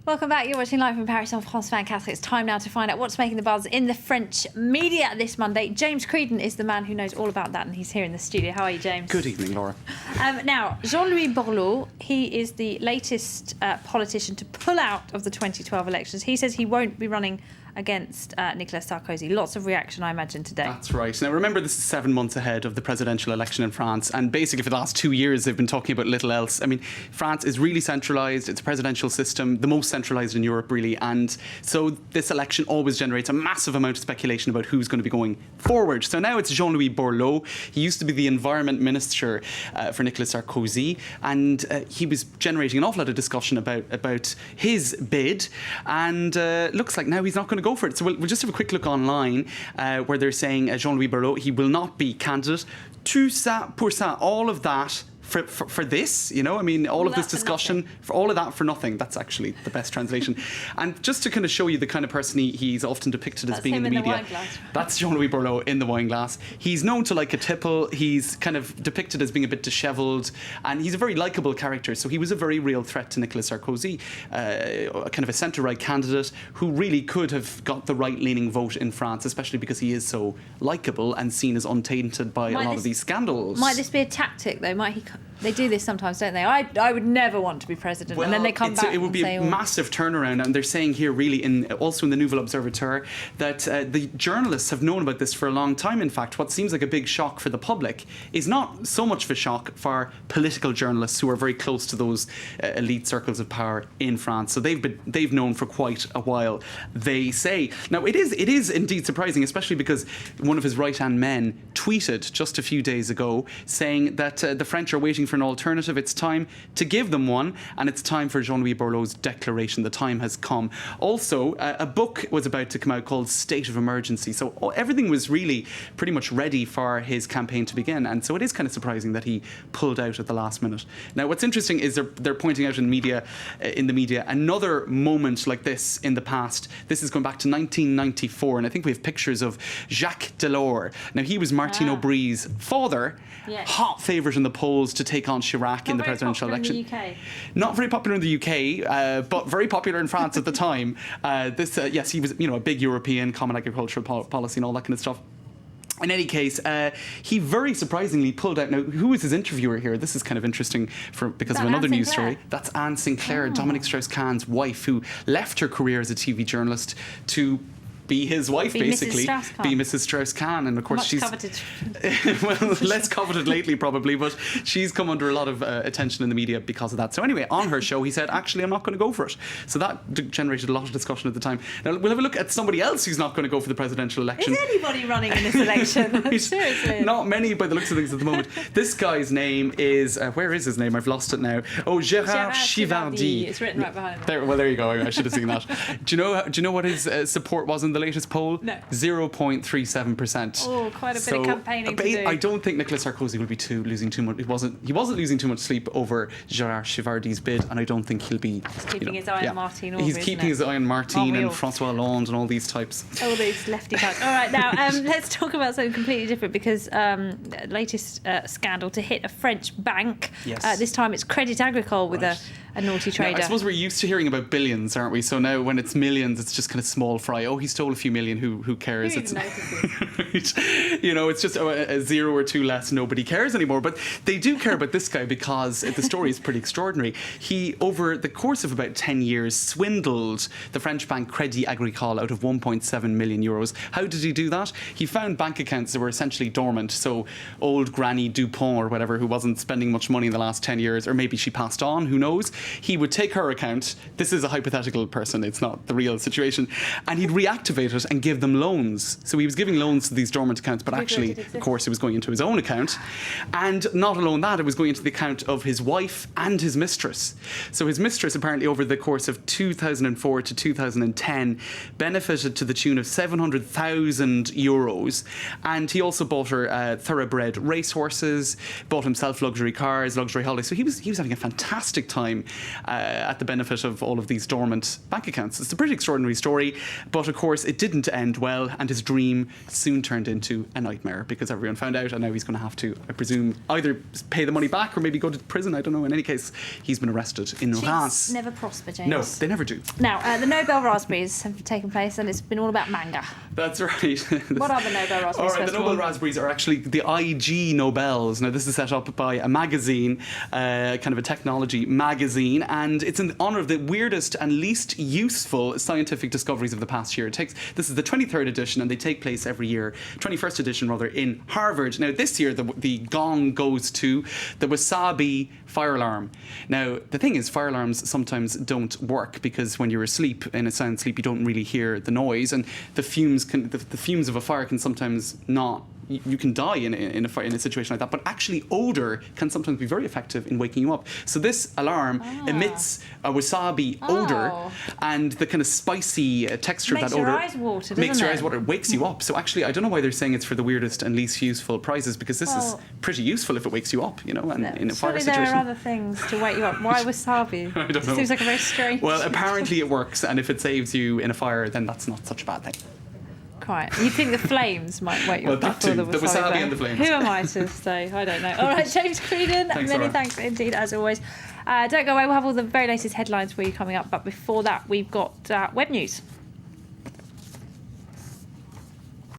Welcome back. You're watching Live from Paris on France 24. It's time now to find out what's making the buzz in the French media this Monday. James Creedon is the man who knows all about that, and he's here in the studio. How are you, James? Good evening, Laura. Now, Jean-Louis Borloo, he is the latest politician to pull out of the 2012 elections. He says he won't be running against Nicolas Sarkozy. Lots of reaction, I imagine, today. That's right. Now, remember, this is 7 months ahead of the presidential election in France, and basically for the last 2 years they've been talking about little else. I mean, France is really centralised. It's a presidential system, the most centralised in Europe, really, and so this election always generates a massive amount of speculation about who's going to be going forward. So now it's Jean-Louis Borloo. He used to be the environment minister for Nicolas Sarkozy, and he was generating an awful lot of discussion about his bid, and looks like now he's not going to go for it. So we'll just have a quick look online where they're saying Jean-Louis Borloo, he will not be candidate. Tout ça pour ça, all of that for this, you know, I mean, all of this discussion, for all of that for nothing. That's actually the best translation. And just to kind of show you the kind of person he's often depicted as being in the media. That's Jean-Louis Borloo in the wine glass. He's known to like a tipple. He's kind of depicted as being a bit dishevelled, and he's a very likeable character. So he was a very real threat to Nicolas Sarkozy, kind of a centre-right candidate who really could have got the right-leaning vote in France, especially because he is so likeable and seen as untainted by a lot of these scandals. Might this be a tactic, though? Might he? They do this sometimes, don't they? I would never want to be president, and then they come back. It would be a massive turnaround, and they're saying here, really, also in the Nouvel Observateur, that the journalists have known about this for a long time. In fact, what seems like a big shock for the public is not so much of a shock for political journalists who are very close to those elite circles of power in France. So they've known for quite a while, they say. Now, it is indeed surprising, especially because one of his right-hand men tweeted just a few days ago saying that the French are waiting for an alternative. It's time to give them one, and it's time for Jean-Louis Borloo's declaration. The time has come. Also, a book was about to come out called State of Emergency. So everything was really pretty much ready for his campaign to begin, and so it is kind of surprising that he pulled out at the last minute. Now, what's interesting is they're pointing out in the media another moment like this in the past. This is going back to 1994, and I think we have pictures of Jacques Delors. Now, he was Martine Aubry's father, hot favourite in the polls to take on Chirac in the presidential election. In the UK. Not very popular in the UK, but very popular in France at the time. Yes, he was, a big European, common agricultural policy and all that kind of stuff. In any case, he very surprisingly pulled out. Now, who was his interviewer here? This is kind of interesting because of another news story. That's Anne Sinclair, Dominic Strauss-Kahn's wife, who left her career as a TV journalist to be his wife, basically. Be Mrs. Strauss-Kahn. And of course, she's coveted. Well, less coveted lately, probably, but she's come under a lot of attention in the media because of that. So anyway, on her show, he said, actually, I'm not going to go for it. So that generated a lot of discussion at the time. Now, we'll have a look at somebody else who's not going to go for the presidential election. Is anybody running in this election? Seriously. Not many by the looks of things at the moment. This guy's name is, where is his name? I've lost it now. Oh, Gérard Chivardi. It's written right behind him. There you go. I should have seen that. Do you know what his support was in the latest poll? No. 0.37%. Oh, quite a bit of campaigning to do. I don't think Nicolas Sarkozy will be losing too much. He wasn't losing too much sleep over Gérard Chivardi's bid, and I don't think he'll be keeping his eye on Martine. He's keeping his eye on Martine and François Hollande and all these types. All these lefty types. All right, now let's talk about something completely different, because latest scandal to hit a French bank. Yes. This time it's Crédit Agricole with a naughty trader. Now, I suppose we're used to hearing about billions, aren't we? So now when it's millions, it's just kind of small fry. Oh, he stole a few million. Who cares? It's just a zero or two less. Nobody cares anymore. But they do care about this guy because the story is pretty extraordinary. He, over the course of about 10 years, swindled the French bank Crédit Agricole out of 1.7 million euros. How did he do that? He found bank accounts that were essentially dormant. So old Granny Dupont or whatever, who wasn't spending much money in the last 10 years, or maybe she passed on, who knows? He would take her account. This is a hypothetical person. It's not the real situation. And he'd reactivate it and give them loans. So he was giving loans to these dormant accounts, but actually, of course, it was going into his own account. And not alone that, it was going into the account of his wife and his mistress. So his mistress, apparently, over the course of 2004 to 2010, benefited to the tune of 700,000 euros. And he also bought her thoroughbred racehorses, bought himself luxury cars, luxury holidays. So he was having a fantastic time at the benefit of all of these dormant bank accounts. It's a pretty extraordinary story, but of course it didn't end well, and his dream soon turned into a nightmare because everyone found out, and now he's going to have to, I presume, either pay the money back or maybe go to prison. I don't know. In any case, he's been arrested in Reims. Never prosper, James. No, they never do. Now, the Nobel Raspberries have taken place, and it's been all about manga. That's right. What are the Nobel Raspberries? All right, first the of all? Nobel Raspberries are actually the IG Nobels. Now, this is set up by a magazine, kind of a technology magazine, and it's in honour of the weirdest and least useful scientific discoveries of the past year. This is the 23rd edition, and they take place every year, 21st edition rather, in Harvard. Now, this year, the gong goes to the Wasabi fire alarm. Now, the thing is, fire alarms sometimes don't work because when you're asleep, in a sound sleep, you don't really hear the noise, and the fumes of a fire can sometimes not. You can die in a situation like that, but actually odour can sometimes be very effective in waking you up. So this alarm emits a wasabi odour, and the kind of spicy texture of that odour makes your eyes water, makes your doesn't eyes it? water, wakes you up. So actually, I don't know why they're saying it's for the weirdest and least useful prizes, because this is pretty useful if it wakes you up, you know, and in a fire Surely situation. there are other things to wake you up. Why wasabi? I don't know. Seems like a very strange. Well, apparently it works, and if it saves you in a fire, then that's not such a bad thing. Quite. You think the flames might wake you Well, up that before too. the The wasabi? wasabi and the flames. Who am I to say? I don't know. All right, James Creedon, Thanks, many Laura. thanks indeed, as always. Don't go away. We'll have all the very latest headlines for you coming up. But before that, we've got web news.